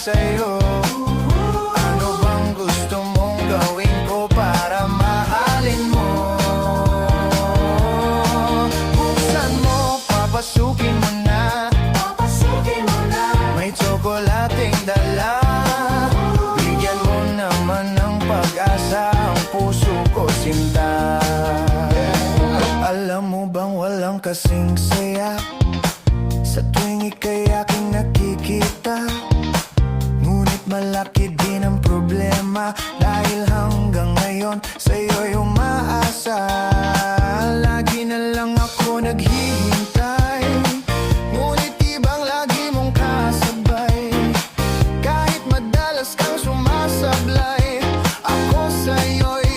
sa'yo. Ano bang gusto mong gawin ko para mahalin mo? Buksan mo, papasukin mo na. May tsokolating dala. Bigyan mo naman ng pag-asa ang puso ko, sinta. Alam mo bang walang kasing saya sa tuwing ika'y aking nakikita? Ngunit malaki din ang problema dahil hanggang ngayon sa'yo